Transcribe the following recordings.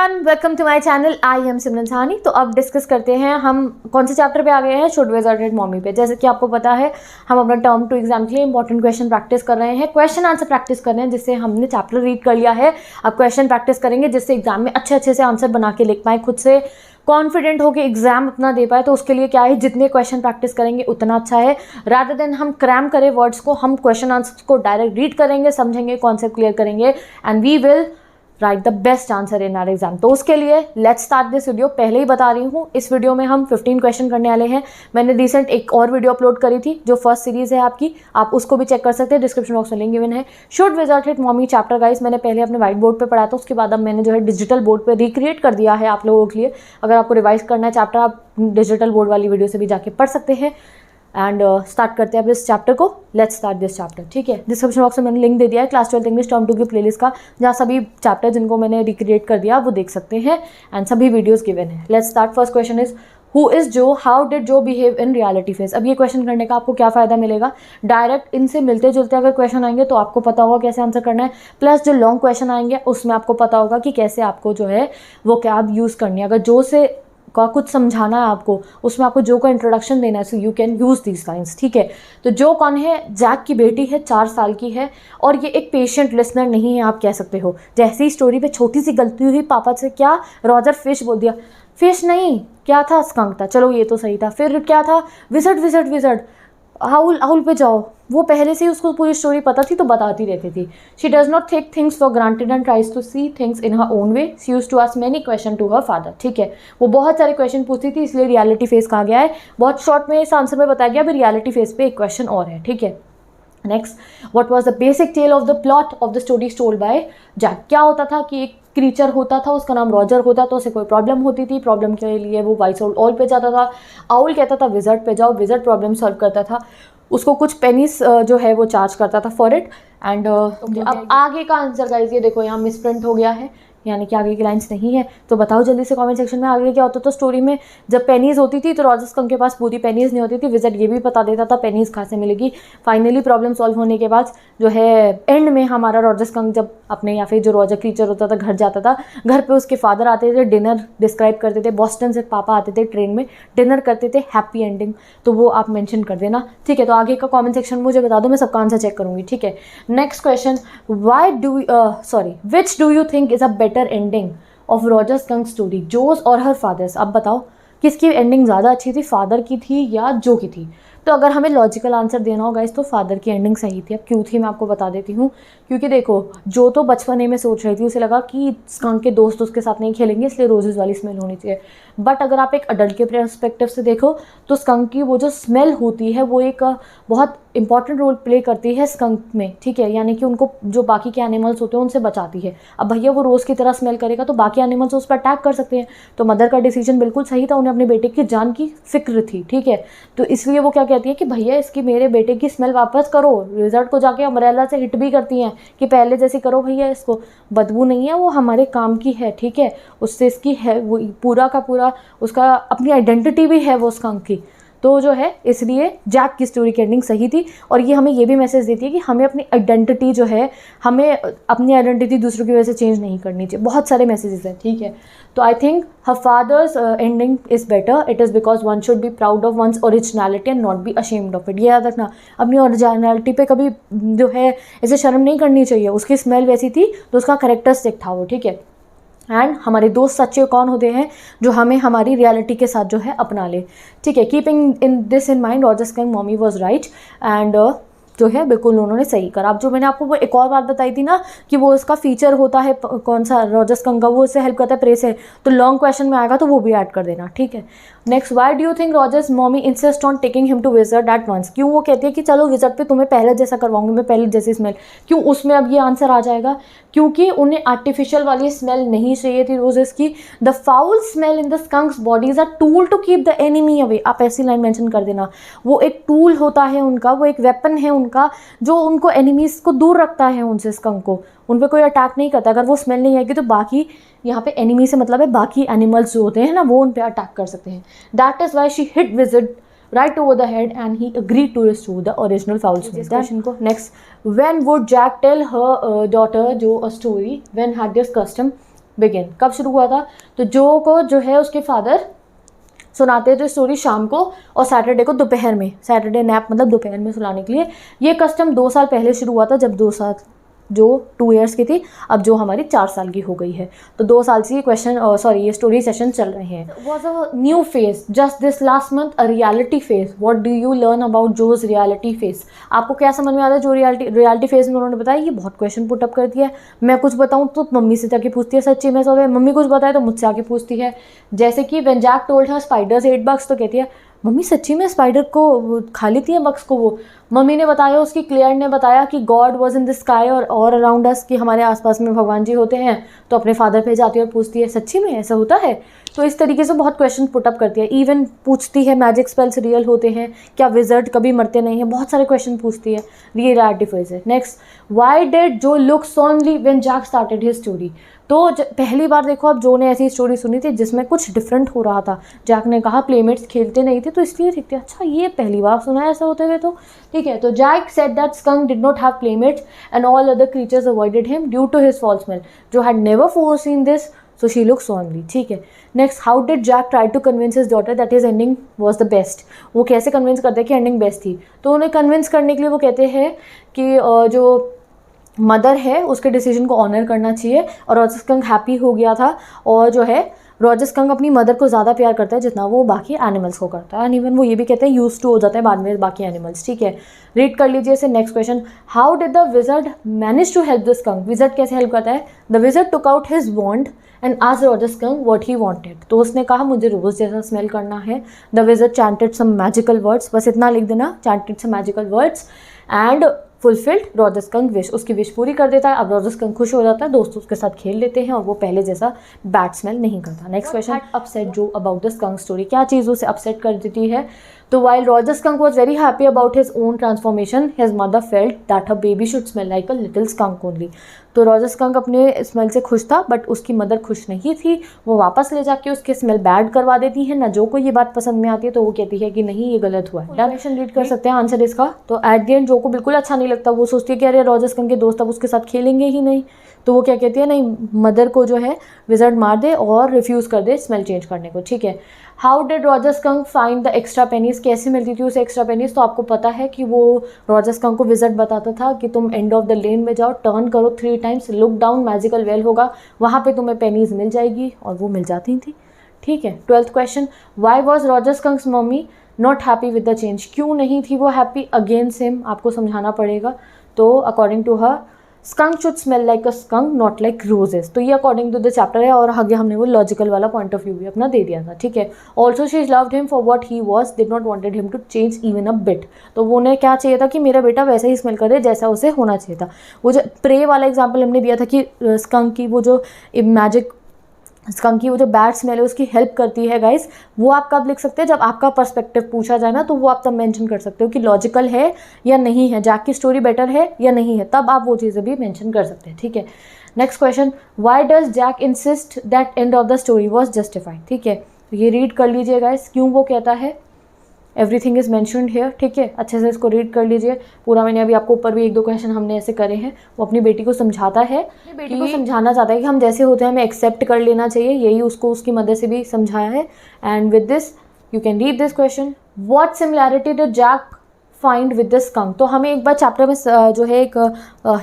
Everyone, welcome to my channel. I am Simran Sahni. तो अब discuss करते हैं हम कौन से चैप्टर पे आ गए हैं, शुड वी रिजॉर्ट मॉमी पे। जैसे कि आपको पता है हम अपना टर्म 2 एग्जाम के लिए इंपॉर्टेंट क्वेश्चन प्रैक्टिस कर रहे हैं, क्वेश्चन आंसर प्रैक्टिस कर रहे हैं, जिससे हमने चैप्टर रीड कर लिया है। अब क्वेश्चन प्रैक्टिस करेंगे जिससे एग्जाम में अच्छे से आंसर बना के लिख पाए, खुद से कॉन्फिडेंट होकर एग्जाम अपना दे पाए। तो उसके लिए क्या है, जितने क्वेश्चन प्रैक्टिस करेंगे उतना अच्छा है। रादर देन हम क्रैम करें वर्ड्स को, हम क्वेश्चन आंसर्स को डायरेक्ट रीड करेंगे, समझेंगे, कॉन्सेप्ट क्लियर करेंगे and we will write the best answer in our exam. तो उसके लिए लेट्स स्टार्ट दिस वीडियो। पहले ही बता रही हूँ, इस वीडियो में हम 15 क्वेश्चन करने वाले हैं। मैंने रिसेंट एक और वीडियो अपलोड करी थी जो फर्स्ट सीरीज है आपकी, आप उसको भी चेक कर सकते हैं, डिस्क्रिप्शन बॉक्स में लिंक गिवन है। Should wizard hit mommy chapter guys मैंने पहले अपने व्हाइट बोर्ड पे पढ़ा था, उसके बाद अब मैंने जो है डिजिटल बोर्ड पे रिक्रिएट कर दिया है आप लोगों के लिए। अगर आपको रिवाइज करना है चैप्टर, आप डिजिटल बोर्ड वाली वीडियो से भी जाके पढ़ सकते हैं। एंड स्टार्ट करते हैं अब इस चैप्टर को। लेट्स स्टार्ट दिस चैप्टर, ठीक है। डिस्क्रिप्शन बॉक्स में मैंने लिंक दे दिया है क्लास 12 इंग्लिश टर्म 2 की प्लेलिस्ट का, जहाँ सभी चैप्टर जिनको मैंने रिक्रिएट कर दिया वो देख सकते हैं एंड सभी वीडियोस गिवन है। Let's start. First question is who is जो, हाउ डिड जो बिहेव इन रियलिटी फेस। अब ये क्वेश्चन करने का आपको क्या फ़ायदा मिलेगा, डायरेक्ट इनसे मिलते जुलते अगर क्वेश्चन आएंगे तो आपको पता होगा कैसे आंसर करना है, प्लस जो लॉन्ग क्वेश्चन आएंगे उसमें आपको पता होगा कि कैसे आपको जो है वो क्या यूज़ करनी है। अगर जो से का कुछ समझाना है आपको, उसमें आपको जो का इंट्रोडक्शन देना है, so you can use these lines, ठीक है। तो जो कौन है, जैक की बेटी है, 4 साल की है और ये एक पेशेंट लिसनर नहीं है आप कह सकते हो। जैसे ही स्टोरी पे छोटी सी गलती हुई, पापा से क्या रॉजर फिश बोल दिया, फिश नहीं क्या था, स्कंक था, चलो ये तो सही था। फिर क्या था, विजर्ड, हाउल पे जाओ। वो पहले से ही उसको पूरी स्टोरी पता थी तो बताती रहती थी। She does not take things for granted and tries to see things in her own way. She used to ask many question to her father, ठीक है। वो बहुत सारे क्वेश्चन पूछती थी, इसलिए रियलिटी फेस कहा गया है। बहुत शॉर्ट में इस आंसर में बताया गया, अभी रियलिटी फेस पे एक क्वेश्चन और है, ठीक है। Next, what was the basic tale of the plot of the story told by Jack. क्या होता था कि एक क्रीचर होता था, उसका नाम रॉजर होता था, उसे कोई प्रॉब्लम होती थी, प्रॉब्लम के लिए वो वाइस ऑल पे जाता था। आउल कहता था विजर्ड पे जाओ, विजर्ड प्रॉब्लम सॉल्व करता था, उसको कुछ पेनीस जो है वो चार्ज करता था फॉर इट। एंड अब आगे का आंसर गाइस ये देखो यहाँ मिसप्रिंट हो गया है, यानी कि आगे की लाइंस नहीं है। तो बताओ जल्दी से कमेंट सेक्शन में आगे क्या होता था। स्टोरी में जब पेनीज होती थी तो रॉजर स्कंक के पास पूरी पेनीज नहीं होती थी, विजर्ड ये भी बता देता था पेनीज कहाँ से मिलेगी। फाइनली प्रॉब्लम सॉल्व होने के बाद जो है एंड में हमारा रॉजर स्कंक जब अपने या फिर जो रॉजर क्रीचर होता था घर जाता था, घर पे उसके फादर आते थे, डिनर डिस्क्राइब करते थे, बॉस्टन से पापा आते थे, ट्रेन में डिनर करते थे, हैप्पी एंडिंग। तो वो आप मेंशन कर देना, ठीक है। तो आगे का कमेंट सेक्शन मुझे बता दो, मैं सबका आंसर चेक करूँगी, ठीक है। Next question, which do you think is a better ending of Roger Skunk story, Jo's और हर फादर्स। अब बताओ किसकी एंडिंग ज़्यादा अच्छी थी, फादर की थी या जो की थी। तो अगर हमें लॉजिकल आंसर देना होगा इस, तो फादर की एंडिंग सही थी। अब क्यों थी मैं आपको बता देती हूँ। क्योंकि देखो जो तो बचपने में सोच रही थी, उसे लगा कि स्कंक के दोस्त उसके साथ नहीं खेलेंगे, इसलिए रोजेस वाली स्मेल होनी चाहिए। बट अगर आप एक अडल्ट के पर्सपेक्टिव से देखो तो स्कंक की वो जो स्मेल होती है वो एक बहुत इंपॉर्टेंट रोल प्ले करती है स्कंक में, ठीक है। यानी कि उनको जो बाकी के एनिमल्स होते हैं उनसे बचाती है। अब भैया वो रोज़ की तरह स्मेल करेगा तो बाकी एनिमल्स उस पर अटैक कर सकते हैं। तो मदर का डिसीजन बिल्कुल सही था, उन्हें अपने बेटे की जान की फिक्र थी, ठीक है। तो इसलिए वो क्या कहती है कि भैया इसकी मेरे बेटे की स्मेल वापस करो। रिजल्ट को जाके अम्ब्रेला से हिट भी करती हैं कि पहले जैसी करो भैया, इसको बदबू नहीं है, वो हमारे काम की है, ठीक है। उससे इसकी है वो पूरा का पूरा उसका अपनी आइडेंटिटी भी है वो स्कंक की। तो जो है इसलिए जैक की स्टोरी की एंडिंग सही थी। और ये हमें ये भी मैसेज देती है कि हमें अपनी आइडेंटिटी जो है, हमें अपनी आइडेंटिटी दूसरों की वजह से चेंज नहीं करनी चाहिए। बहुत सारे मैसेजेस हैं, ठीक है। तो I think her father's ending is better. It is because one should be proud of one's originality and not be ashamed of it. ये याद रखना, अपनी ओरिजिनलिटी पे कभी जो है ऐसे शर्म नहीं करनी चाहिए। उसकी स्मेल वैसी थी तो उसका कैरेक्टरिस्टिक था वो, ठीक है। एंड हमारे दोस्त सच्चे कौन होते हैं, जो हमें हमारी रियलिटी के साथ जो है अपना ले, ठीक है। Keeping in this in mind Roger Skunk mommy was right and जो है बिल्कुल उन्होंने सही करा। अब जो मैंने आपको वो एक और बात बताई थी ना कि वो उसका फीचर होता है कौन सा रॉजर स्कंक का, वो उससे हेल्प करता है प्रे से, तो लॉन्ग क्वेश्चन में आएगा तो वो भी ऐड कर देना, ठीक है। Next, why do you think Roger's mommy insist on taking him to wizard at once. क्यों वो कहती है कि चलो विजर्ड पे तुम्हें पहले जैसा करवाऊंगी मैं, पहले जैसी स्मेल। क्यों उसमें अब ये आंसर आ जाएगा, क्योंकि उन्हें आर्टिफिशियल वाली स्मेल नहीं चाहिए थी रोजेस की। The foul smell in the skunk's body is a tool to keep the enemy away. आप ऐसी लाइन मेंशन कर देना, वो एक टूल होता है उनका, वो एक वेपन है उनका जो उनको एनिमीज को दूर रखता है उनसे, स्कंक को उन पर कोई अटैक नहीं करता। अगर वो स्मेल नहीं आएगी तो बाकी यहाँ पे एनिमी से मतलब है बाकी एनिमल्स जो होते हैं ना, वो उन पर अटैक कर सकते हैं। That is why she hit wizard right over the head and he agreed to restore the original foul smell. Next, when would Jack tell her daughter Jo a story? When had this custom begin. कब शुरू हुआ था? तो जो को जो है उसके फादर सुनाते थे स्टोरी शाम को और सैटरडे को दोपहर में, सैटरडे नैप मतलब दोपहर में सुनाने के लिए। ये कस्टम 2 साल पहले शुरू हुआ था, जब 2 साल जो 2 इयर्स की थी, अब जो हमारी 4 साल की हो गई है। तो 2 साल से ये ये स्टोरी सेशन चल रहे हैं। Was a new phase just this last month, a reality phase. What do you learn about Jo's reality phase? आपको क्या समझ में आता है जो रियलिटी फेज में उन्होंने बताया? ये बहुत क्वेश्चन पुट अप करती है। मैं कुछ बताऊँ तो मम्मी से जाके पूछती है सच्ची में सब है, मम्मी कुछ बताए तो मुझसे आके पूछती है। जैसे कि when Jack told her spiders eat bugs, तो कहती है मम्मी सच्ची में स्पाइडर को खा लेती है बग्स को वो। मम्मी ने बताया, उसकी क्लेयर ने बताया कि God was in the sky और अराउंड अस, कि हमारे आसपास में भगवान जी होते हैं। तो अपने फादर पे जाती है और पूछती है सच्ची में ऐसा होता है? तो इस तरीके से बहुत क्वेश्चन पुटअप करती है। इवन पूछती है मैजिक स्पेल्स रियल होते हैं क्या? विजर्ड कभी मरते नहीं हैं? बहुत सारे क्वेश्चन पूछती है। ये रियलिटी है। Next, why did Jo look sullenly when Jack started his story? तो पहली बार देखो अब जो ने ऐसी स्टोरी सुनी थी जिसमें कुछ डिफरेंट हो रहा था। जैक ने कहा प्लेमेट्स खेलते नहीं थे तो इसलिए दिखते। अच्छा, ये पहली बार सुना है ऐसा होते हुए। तो ठीक है। तो Jack said that skunk did not have playmates and all other creatures avoided him due to his foul smell, Jo had never foreseen this so she looks only. ठीक है। Next, how did Jack try to convince his daughter that his ending was the best? वो कैसे convince करते हैं कि ending best थी? तो उन्हें कन्विंस करने के लिए वो कहते हैं कि जो मदर है उसके डिसीजन को ऑनर करना चाहिए। और रॉजर स्कंक हैप्पी हो गया था, और जो है रॉजर स्कंक अपनी मदर को ज़्यादा प्यार करता है जितना वो बाकी एनिमल्स को करता है। एंड इवन वो ये भी कहते हैं यूज टू हो जाता है बाद में बाकी एनिमल्स। ठीक है। रीड कर लीजिए इसे। Next question, how did the wizard manage to help the skunk? Wizard कैसे हेल्प करता है? The wizard took out his wand and asked Roger Skunk what he wanted. तो उसने कहा मुझे रोज जैसा स्मेल करना है। The wizard chanted some magical words, बस इतना लिख देना, chanted some magical words and fulfilled Roger Skunk wish. उसकी विश पूरी कर देता है। अब रॉजर स्कंक खुश हो जाता है, दोस्तों उसके साथ खेल लेते हैं और वो पहले जैसा बैड स्मेल नहीं करता। नेक्स्ट क्वेश्चन, अपसेट जो अबाउट द स्कंक स्टोरी? क्या चीज़ उसे अपसेट कर देती है? तो while Roger Skunk was very happy about his own transformation, his mother felt that her baby should smell like a little skunk only. तो Roger skunk अपने smell से खुश था, बट उसकी मदर खुश नहीं थी। वो वापस ले जाके उसके स्मेल बैड करवा देती है ना। जो को ये बात पसंद में आती है तो वो कहती है कि नहीं ये गलत हुआ है। डायरेक्शन रीड कर सकते हैं आंसर इसका। तो एट द एंड जो को बिल्कुल अच्छा नहीं लगता, वो सोचती है कि अरे रॉजर स्कंक के दोस्त अब उसके साथ खेलेंगे ही नहीं। तो वो क्या कहती है, नहीं मदर को जो है विजर्ड मार दे और रिफ्यूज़ कर दे स्मेल चेंज करने को। ठीक है। How did Roger skunk find the extra pennies? कैसे मिलती थी उसे एक्स्ट्रा पेनीज? तो आपको पता है कि वो रॉजर स्कंक को विजर्ड बताता था कि तुम एंड ऑफ द लेन में जाओ, टर्न करो 3 times, look down, magical well होगा, वहाँ पे तुम्हें पेनीज मिल जाएगी, और वो मिल जाती थी। ठीक है। 12th question, why was Roger Skunk's mummy not happy with the change? क्यों नहीं थी वो हैप्पी अगेंस्ट हिम? आपको समझाना पड़ेगा। तो according to her skunk should smell like a skunk not like roses. तो ये अकॉर्डिंग टू द चैप्टर है, और आगे हमने वो लॉजिकल वाला पॉइंट ऑफ व्यू भी अपना दे दिया था। ठीक है। Also she loved him for what he was, did not wanted him to change even a bit. तो वो उन्हें क्या चाहिए था कि मेरा बेटा वैसा ही स्मेल करे जैसा उसे होना चाहिए था। वो जो प्रे वाला एग्जाम्पल हमने दिया था कि स्कंक की वो जो मैजिक स्कंक की वो जो बैड स्मेल है उसकी हेल्प करती है गाइस, वो आप कब लिख सकते हैं? जब आपका पर्सपेक्टिव पूछा जाए ना, तो वो आप तब मेंशन कर सकते हो कि लॉजिकल है या नहीं है, जैक की स्टोरी बेटर है या नहीं है, तब आप वो चीज़ें भी मेंशन कर सकते हैं। ठीक है। Next question, why does Jack insist that end of the story was justified? ठीक है। तो ये रीड कर लीजिए गाइस, क्यों वो कहता है। Everything is mentioned here. ठीक है। अच्छे से इसको रीड कर लीजिए पूरा। मैंने अभी आपको ऊपर भी 1-2 क्वेश्चन हमने ऐसे करे हैं। वो अपनी बेटी को समझाता है, बेटी को समझाना चाहता है कि हम जैसे होते हैं हमें एक्सेप्ट कर लेना चाहिए। यही उसको उसकी मदर से भी समझाया है। And with this you can read this question, what similarity did Jack find with the skunk? तो हमें एक बार चैप्टर में जो है एक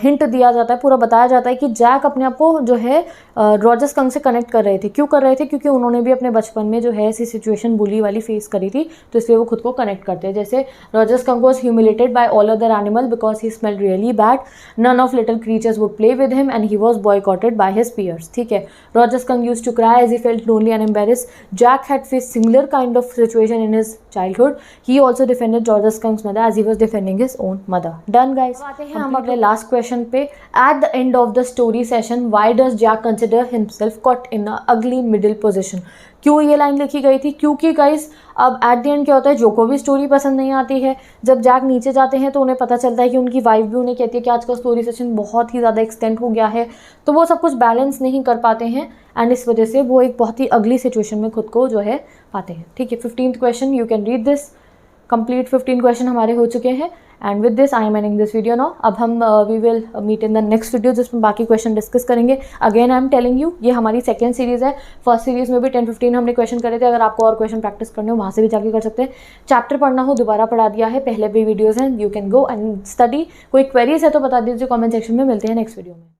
हिंट दिया जाता है, पूरा बताया जाता है कि जैक अपने आप को जो है रॉजर स्कंक से कनेक्ट कर रहे थे। क्यों कर रहे थे? क्योंकि उन्होंने भी अपने बचपन में जो है ऐसी सिचुएशन बुली वाली फेस करी थी, तो इसलिए वो खुद को कनेक्ट करते हैं। जैसे Roger Skunk was humiliated by all other animal because he smelled really bad, none of little creatures would play with him and he was boycotted by his peers. ठीक है। Roger Skunk used to cry as he felt lonely and embarrassed. Jack had faced similar kind of situation in his childhood. He also defended Roger Skunk's mother as he was defending his own mother. Done guys. आते हैं हम अपने last question पे। At the end of the story session, why does Jack consider himself caught in a ugly middle position? क्यों ये line लिखी गई थी? क्योंकि गाइस अब एट द एंड क्या होता है, जो को भी स्टोरी पसंद नहीं आती है, जब जैक नीचे जाते हैं तो उन्हें पता चलता है कि उनकी वाइफ भी उन्हें कहती है कि आज का स्टोरी सेशन बहुत ही ज़्यादा एक्सटेंड हो गया है, तो वो सब कुछ बैलेंस नहीं कर पाते हैं एंड इस वजह से वो एक बहुत ही अगली सिचुएशन में खुद को जो है पाते हैं। ठीक है। 15th question, you can read this. Complete 15 question हमारे हो चुके हैं। And with this I am ending this video now. अब हम we will meet in the next video जिसमें बाकी क्वेश्चन डिस्कस करेंगे। Again I am telling you, ये हमारी सेकंड सीरीज़ है। फर्स्ट सीरीज़ में भी 10-15 हमने क्वेश्चन करे थे। अगर आपको और क्वेश्चन प्रैक्टिस करने हो वहाँ से भी जाके कर सकते हैं। चैप्टर पढ़ना हो दोबारा पढ़ा दिया है, पहले भी वीडियोज़ हैं, you can go and study. कोई क्वेरीज है तो बता दीजिए कॉमेंट सेक्शन में। मिलते हैं नेक्स्ट वीडियो में।